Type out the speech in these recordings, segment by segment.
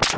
Hey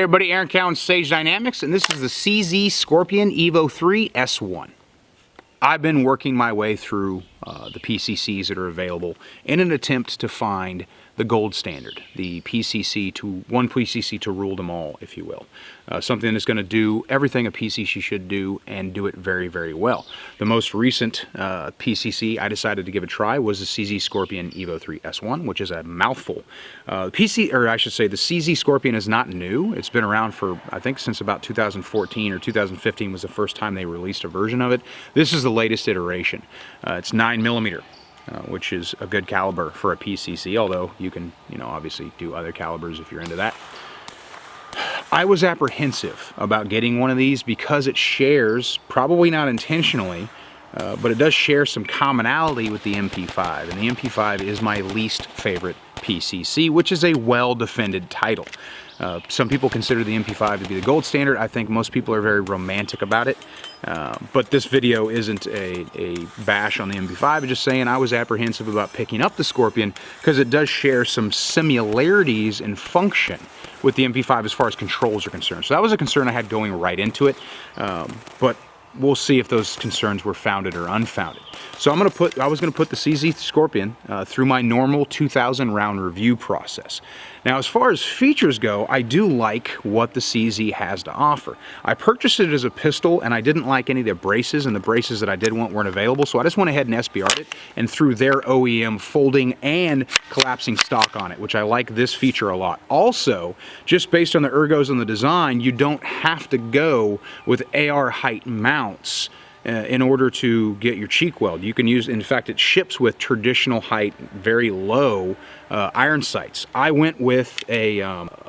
everybody, Aaron Cowan, Sage Dynamics, and this is the CZ Scorpion EVO 3 S1. I've been working my way through the PCCs that are available in an attempt to find the gold standard, the PCC to one PCC to rule them all, if you will. Something that's going to do everything a PCC should do and do it very, very well. The most recent PCC I decided to give a try was the CZ Scorpion EVO 3 S1, which is a mouthful. The CZ Scorpion is not new. It's been around for, I think, since about 2014 or 2015 was the first time they released a version of it. This is the latest iteration. It's 9mm. Which is a good caliber for a PCC, although you can, obviously do other calibers if you're into that. I was apprehensive about getting one of these because it shares, probably not intentionally, but it does share some commonality with the MP5, and the MP5 is my least favorite PCC, which is a well-defended title. Some people consider the MP5 to be the gold standard. I think most people are very romantic about it. But this video isn't a bash on the MP5. I'm just saying I was apprehensive about picking up the Scorpion because it does share some similarities in function with the MP5 as far as controls are concerned. So that was a concern I had going right into it. But we'll see if those concerns were founded or unfounded. So I was gonna put the CZ Scorpion through my normal 2,000 round review process. Now, as far as features go, I do like what the CZ has to offer. I purchased it as a pistol, and I didn't like any of the braces, and the braces that I did want weren't available, so I just went ahead and SBR'd it and threw their OEM folding and collapsing stock on it, which I like this feature a lot. Also, just based on the ergos and the design, you don't have to go with AR height mounts in order to get your cheek weld. You can use, in fact, it ships with traditional height, very low iron sights. I went with a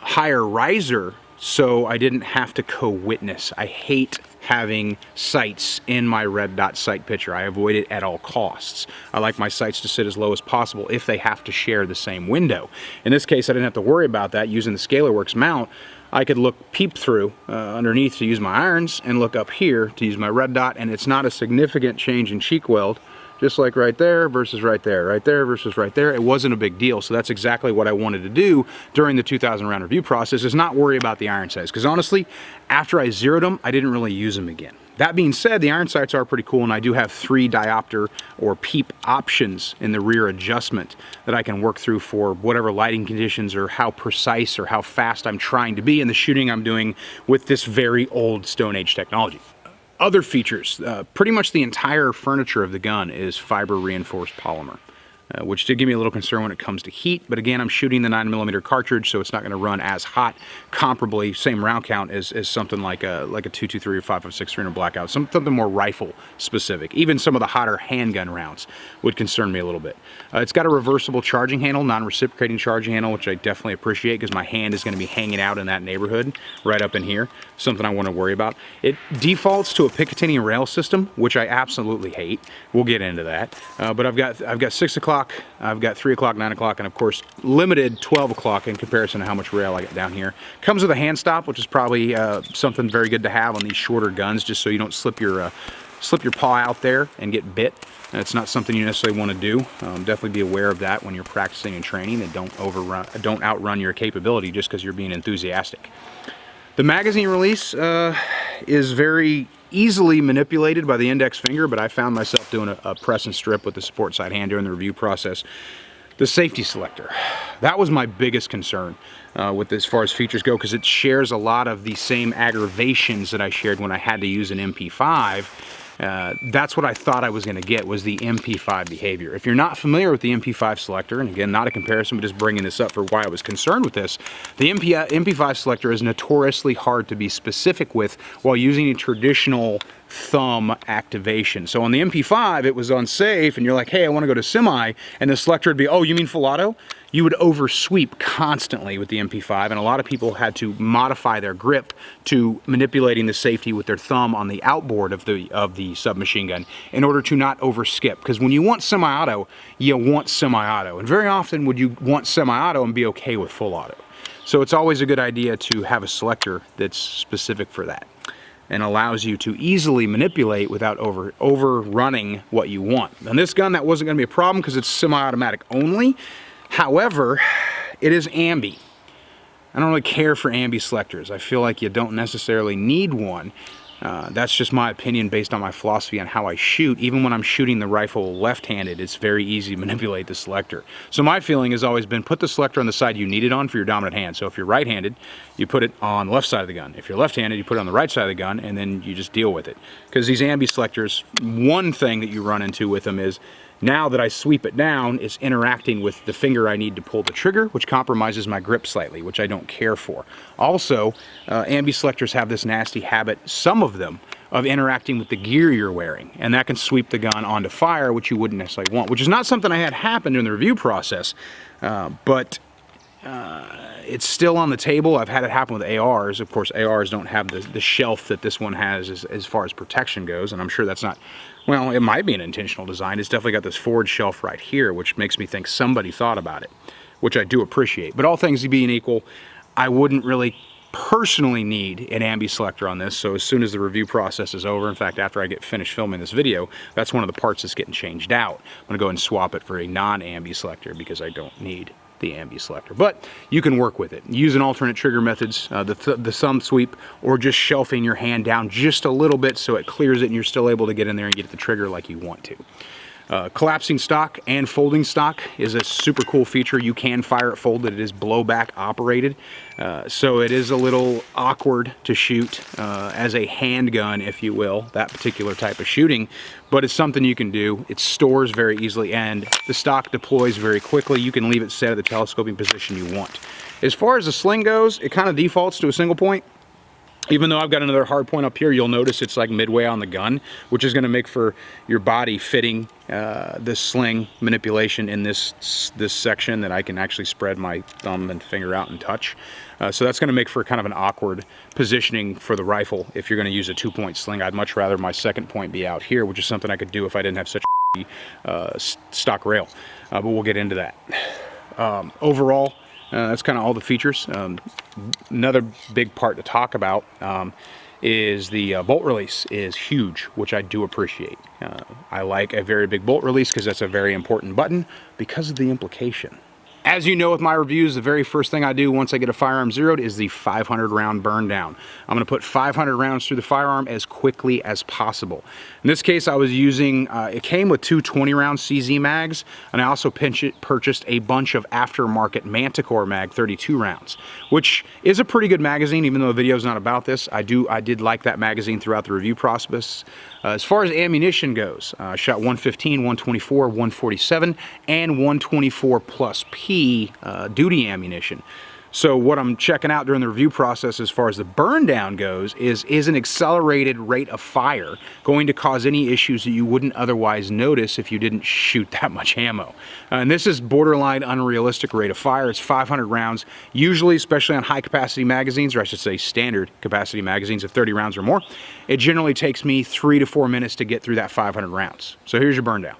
higher riser, so I didn't have to co-witness. I hate having sights in my red dot sight picture. I avoid it at all costs. I like my sights to sit as low as possible if they have to share the same window. In this case, I didn't have to worry about that using the ScalarWorks mount. I could peep through underneath to use my irons and look up here to use my red dot, and it's not a significant change in cheek weld, just like right there versus right there versus right there. It wasn't a big deal, so that's exactly what I wanted to do during the 2,000 round review process, is not worry about the iron sights, because honestly, after I zeroed them, I didn't really use them again. That being said, the iron sights are pretty cool, and I do have 3 diopter or peep options in the rear adjustment that I can work through for whatever lighting conditions or how precise or how fast I'm trying to be in the shooting I'm doing with this very old Stone Age technology. Other features, pretty much the entire furniture of the gun is fiber reinforced polymer. Which did give me a little concern when it comes to heat, but again, I'm shooting the 9mm cartridge, so it's not going to run as hot, comparably, same round count as something like a 223 or 5.56 300 blackout, something more rifle specific. Even some of the hotter handgun rounds would concern me a little bit. It's got a reversible charging handle, non-reciprocating charging handle, which I definitely appreciate because my hand is going to be hanging out in that neighborhood, right up in here, something I want to worry about. It defaults to a Picatinny rail system, which I absolutely hate. We'll get into that. But I've got 6 o'clock, I've got 3 o'clock, 9 o'clock, and of course limited 12 o'clock in comparison to how much rail I got down here. Comes with a hand stop, which is probably something very good to have on these shorter guns, just so you don't slip your paw out there and get bit. It's not something you necessarily want to do. Definitely be aware of that when you're practicing and training, and don't outrun your capability just because you're being enthusiastic. The magazine release is very easily manipulated by the index finger, but I found myself doing a press and strip with the support side hand during the review process. The safety selector, that was my biggest concern with as far as features go, because it shares a lot of the same aggravations that I shared when I had to use an MP5. That's what I thought I was going to get, was the MP5 behavior. If you're not familiar with the MP5 selector, and again, not a comparison, but just bringing this up for why I was concerned with this, the MP5 selector is notoriously hard to be specific with while using a traditional thumb activation. So on the MP5, it was unsafe, and you're like, hey, I want to go to semi, and the selector would be, oh, you mean full auto? You would oversweep constantly with the MP5, and a lot of people had to modify their grip to manipulating the safety with their thumb on the outboard of the submachine gun in order to not overskip. Because when you want semi-auto, you want semi-auto, and very often would you want semi-auto and be okay with full auto. So it's always a good idea to have a selector that's specific for that and allows you to easily manipulate without overrunning what you want. On this gun, that wasn't going to be a problem because it's semi-automatic only. However, it is ambi. I don't really care for ambi selectors. I feel like you don't necessarily need one. That's just my opinion based on my philosophy on how I shoot. Even when I'm shooting the rifle left-handed, it's very easy to manipulate the selector. So my feeling has always been, put the selector on the side you need it on for your dominant hand. So if you're right-handed, you put it on the left side of the gun. If you're left-handed, you put it on the right side of the gun, and then you just deal with it. Because these ambi selectors, one thing that you run into with them is, now that I sweep it down, it's interacting with the finger I need to pull the trigger, which compromises my grip slightly, which I don't care for. Also, ambi selectors have this nasty habit, some of them, of interacting with the gear you're wearing, and that can sweep the gun onto fire, which you wouldn't necessarily want, which is not something I had happen during the review process, but it's still on the table. I've had it happen with ARs. Of course, ARs don't have the shelf that this one has as far as protection goes, and I'm sure that's not, well, it might be an intentional design. It's definitely got this forward shelf right here, which makes me think somebody thought about it, which I do appreciate. But all things being equal, I wouldn't really personally need an ambi selector on this, so as soon as the review process is over, in fact, after I get finished filming this video, that's one of the parts that's getting changed out. I'm going to go ahead and swap it for a non-ambi selector because I don't need the ambi selector, but you can work with it using alternate trigger methods, the thumb sweep, or just shelving your hand down just a little bit so it clears it and you're still able to get in there and get the trigger like you want to. Collapsing stock and folding stock is a super cool feature. You can fire it folded. It is blowback operated, so it is a little awkward to shoot as a handgun, if you will, that particular type of shooting, but it's something you can do. It stores very easily and the stock deploys very quickly. You can leave it set at the telescoping position you want. As far as the sling goes, it kind of defaults to a single point. Even though I've got another hard point up here, you'll notice it's like midway on the gun, which is going to make for your body fitting this sling manipulation in this section that I can actually spread my thumb and finger out and touch. So that's going to make for kind of an awkward positioning for the rifle if you're going to use a 2-point sling. I'd much rather my second point be out here, which is something I could do if I didn't have such a stock rail. But we'll get into that. Overall, that's kind of all the features. Another big part to talk about is the bolt release is huge, which I do appreciate. I like a very big bolt release because that's a very important button because of the implication. As you know with my reviews, the very first thing I do once I get a firearm zeroed is the 500 round burn down. I'm going to put 500 rounds through the firearm as quickly as possible. In this case, I was using, it came with two 20 round CZ mags, and I also purchased a bunch of aftermarket Manticore mag 32 rounds, which is a pretty good magazine, even though the video is not about this. I did like that magazine throughout the review process. As far as ammunition goes, I shot 115, 124, 147, and 124 plus P duty ammunition. So what I'm checking out during the review process as far as the burn down goes is an accelerated rate of fire going to cause any issues that you wouldn't otherwise notice if you didn't shoot that much ammo. And this is borderline unrealistic rate of fire. It's 500 rounds, usually, especially on high capacity magazines, or I should say standard capacity magazines of 30 rounds or more. It generally takes me 3 to 4 minutes to get through that 500 rounds. So here's your burn down.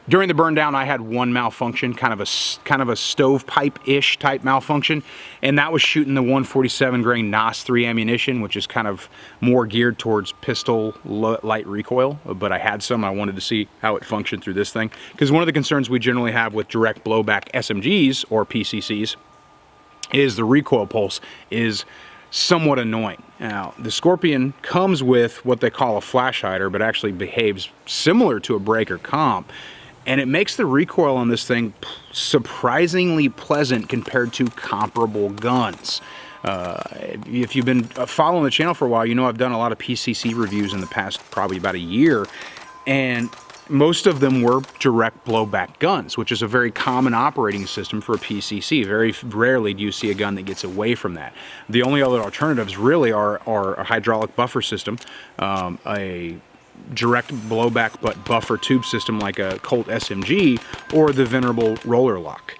During the burn down, I had one malfunction, kind of a stovepipe-ish type malfunction, and that was shooting the 147 grain NOS 3 ammunition, which is kind of more geared towards pistol light recoil. But I had some. I wanted to see how it functioned through this thing, because one of the concerns we generally have with direct blowback SMGs or PCCs is the recoil pulse is somewhat annoying. Now, the Scorpion comes with what they call a flash hider, but actually behaves similar to a breaker comp, and it makes the recoil on this thing surprisingly pleasant compared to comparable guns. If you've been following the channel for a while, you know I've done a lot of PCC reviews in the past probably about a year, and most of them were direct blowback guns, which is a very common operating system for a PCC. Very rarely do you see a gun that gets away from that. The only other alternatives really are a hydraulic buffer system, a direct blowback but buffer tube system like a Colt SMG, or the venerable roller lock.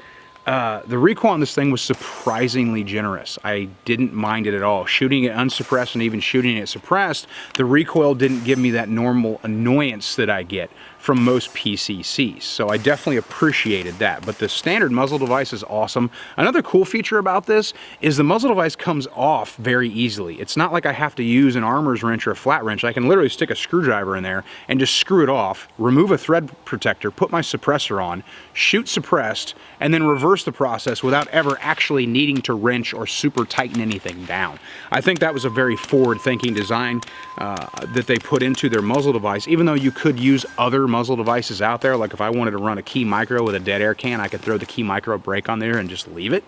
The recoil on this thing was surprisingly generous. I didn't mind it at all. Shooting it unsuppressed and even shooting it suppressed, the recoil didn't give me that normal annoyance that I get from most PCCs. So I definitely appreciated that. But the standard muzzle device is awesome. Another cool feature about this is the muzzle device comes off very easily. It's not like I have to use an armor's wrench or a flat wrench. I can literally stick a screwdriver in there and just screw it off, remove a thread protector, put my suppressor on, shoot suppressed, and then reverse the process without ever actually needing to wrench or super tighten anything down. I think that was a very forward-thinking design that they put into their muzzle device, even though you could use other muzzle devices out there. Like if I wanted to run a key micro with a dead air can, I could throw the key micro brake on there and just leave it.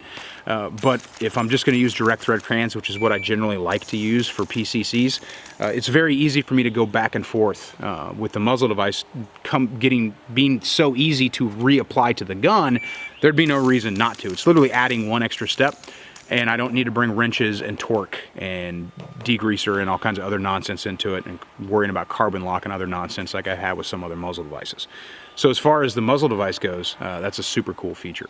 But if I'm just going to use direct thread crayons, which is what I generally like to use for PCCs, it's very easy for me to go back and forth with the muzzle device being so easy to reapply to the gun. There'd be no reason not to. It's literally adding one extra step, and I don't need to bring wrenches and torque and degreaser and all kinds of other nonsense into it and worrying about carbon lock and other nonsense like I have with some other muzzle devices. So as far as the muzzle device goes, that's a super cool feature.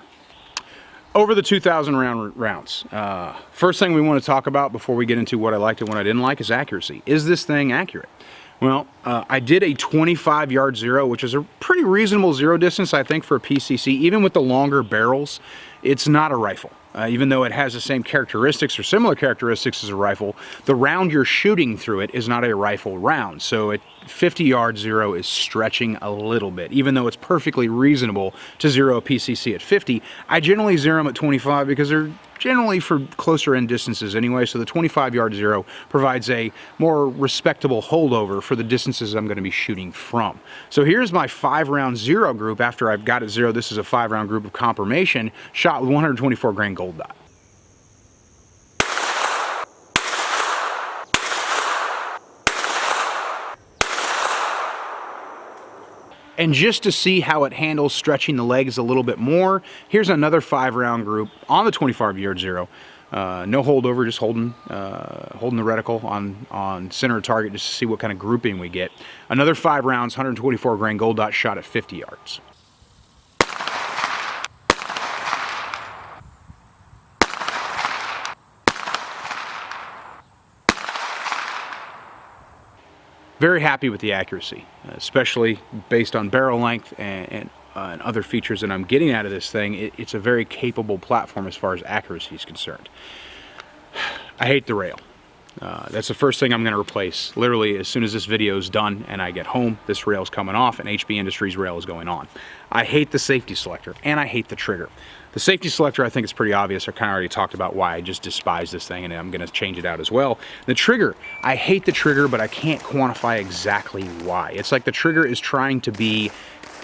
Over the 2,000 rounds, first thing we want to talk about before we get into what I liked and what I didn't like is accuracy. Is this thing accurate? Well, I did a 25-yard zero, which is a pretty reasonable zero distance, I think, for a PCC. Even with the longer barrels, it's not a rifle. Even though it has the same characteristics or similar characteristics as a rifle, the round you're shooting through it is not a rifle round. So a 50-yard zero is stretching a little bit. Even though it's perfectly reasonable to zero a PCC at 50, I generally zero them at 25 because they're generally for closer end distances anyway, so the 25-yard zero provides a more respectable holdover for the distances I'm going to be shooting from. So here's my 5-round zero group after I've got it zero. This is a 5-round group of confirmation shot with 124 grain gold dot. And just to see how it handles stretching the legs a little bit more, here's another 5-round group on the 25-yard zero. No holdover, just holding the reticle on center of target just to see what kind of grouping we get. Another 5 rounds, 124 grain gold dot shot at 50 yards. Very happy with the accuracy, especially based on barrel length and other features that I'm getting out of this thing. It's a very capable platform as far as accuracy is concerned. I hate the rail. That's the first thing I'm going to replace. Literally, as soon as this video is done and I get home, this rail is coming off and HB Industries rail is going on. I hate the safety selector and I hate the trigger. The safety selector, I think it's pretty obvious. I kind of already talked about why I just despise this thing, and I'm going to change it out as well. The trigger, I hate the trigger, but I can't quantify exactly why. It's like the trigger is trying to be,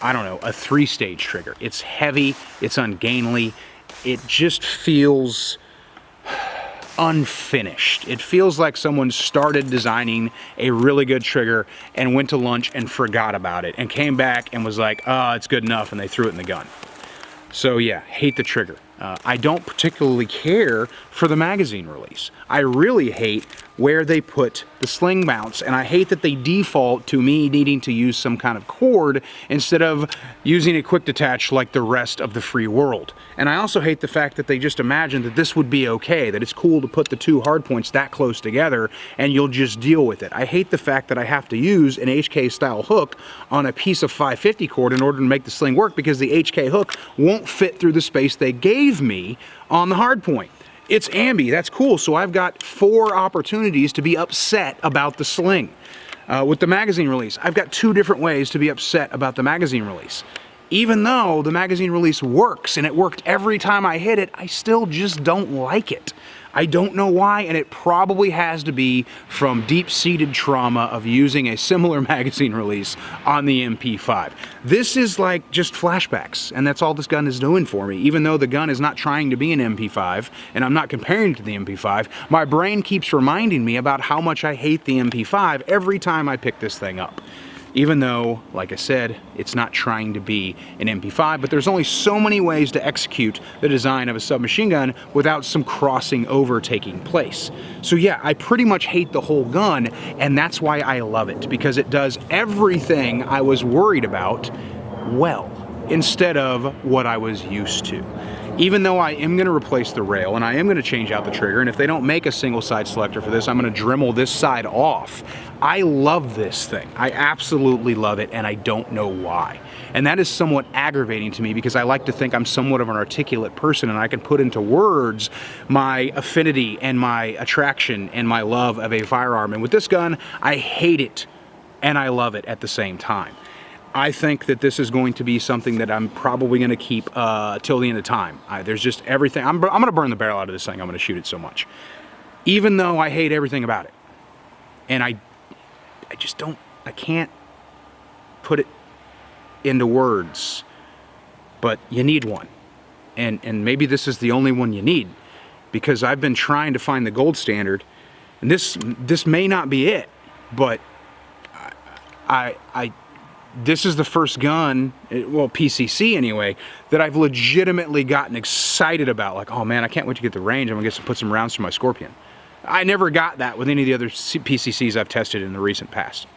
I don't know, a 3-stage trigger. It's heavy, it's ungainly, it just feels unfinished. It feels like someone started designing a really good trigger and went to lunch and forgot about it and came back and was like, oh, it's good enough, and they threw it in the gun. So yeah, hate the trigger. I don't particularly care for the magazine release. I really hate where they put the sling mounts, and I hate that they default to me needing to use some kind of cord instead of using a quick detach like the rest of the free world. And I also hate the fact that they just imagine that this would be okay, that it's cool to put the two hard points that close together and you'll just deal with it. I hate the fact that I have to use an HK style hook on a piece of 550 cord in order to make the sling work, because the HK hook won't fit through the space they gave me on the hard point. It's ambi, that's cool, so I've got 4 opportunities to be upset about the sling. With the magazine release, I've got 2 different ways to be upset about the magazine release. Even though the magazine release works, and it worked every time I hit it, I still just don't like it. I don't know why, and it probably has to be from deep-seated trauma of using a similar magazine release on the MP5. This is like just flashbacks, and that's all this gun is doing for me. Even though the gun is not trying to be an MP5, and I'm not comparing it to the MP5, my brain keeps reminding me about how much I hate the MP5 every time I pick this thing up. Even though, like I said, it's not trying to be an MP5, but there's only so many ways to execute the design of a submachine gun without some crossing over taking place. So yeah, I pretty much hate the whole gun, and that's why I love it, because it does everything I was worried about well, instead of what I was used to. Even though I am going to replace the rail and I am going to change out the trigger, and if they don't make a single side selector for this, I'm going to Dremel this side off. I love this thing. I absolutely love it, and I don't know why. And that is somewhat aggravating to me, because I like to think I'm somewhat of an articulate person and I can put into words my affinity and my attraction and my love of a firearm. And with this gun, I hate it and I love it at the same time. I think that this is going to be something that I'm probably going to keep till the end of time. There's just everything. I'm going to burn the barrel out of this thing. I'm going to shoot it so much. Even though I hate everything about it. And I just don't, I can't put it into words. But you need one. And maybe this is the only one you need. Because I've been trying to find the gold standard. And this may not be it. But this is the first gun, well, PCC anyway, that I've legitimately gotten excited about. Like, oh man, I can't wait to get the range. I'm gonna put some rounds through my Scorpion. I never got that with any of the other PCCs I've tested in the recent past.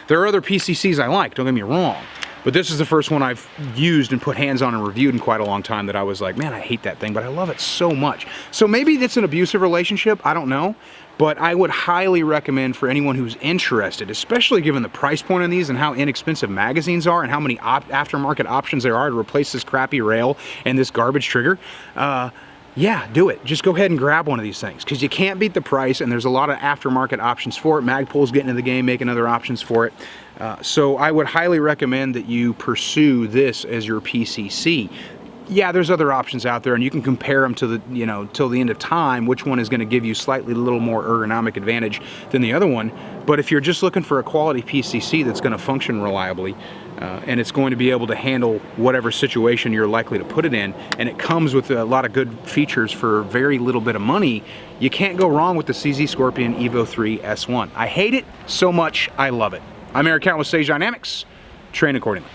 There are other PCCs I like, don't get me wrong, but this is the first one I've used and put hands on and reviewed in quite a long time that I was like, man, I hate that thing, but I love it so much. So maybe it's an abusive relationship, I don't know. But I would highly recommend for anyone who's interested, especially given the price point on these and how inexpensive magazines are and how many aftermarket options there are to replace this crappy rail and this garbage trigger, yeah, do it. Just go ahead and grab one of these things, because you can't beat the price, and there's a lot of aftermarket options for it. Magpul's getting into the game, making other options for it. So I would highly recommend that you pursue this as your PCC. Yeah, there's other options out there, and you can compare them to the, you know, till the end of time, which one is going to give you slightly a little more ergonomic advantage than the other one. But if you're just looking for a quality PCC that's going to function reliably, and it's going to be able to handle whatever situation you're likely to put it in, and it comes with a lot of good features for very little bit of money, you can't go wrong with the CZ Scorpion EVO 3 S1. I hate it so much, I love it. I'm Eric Count with Sage Dynamics. Train accordingly.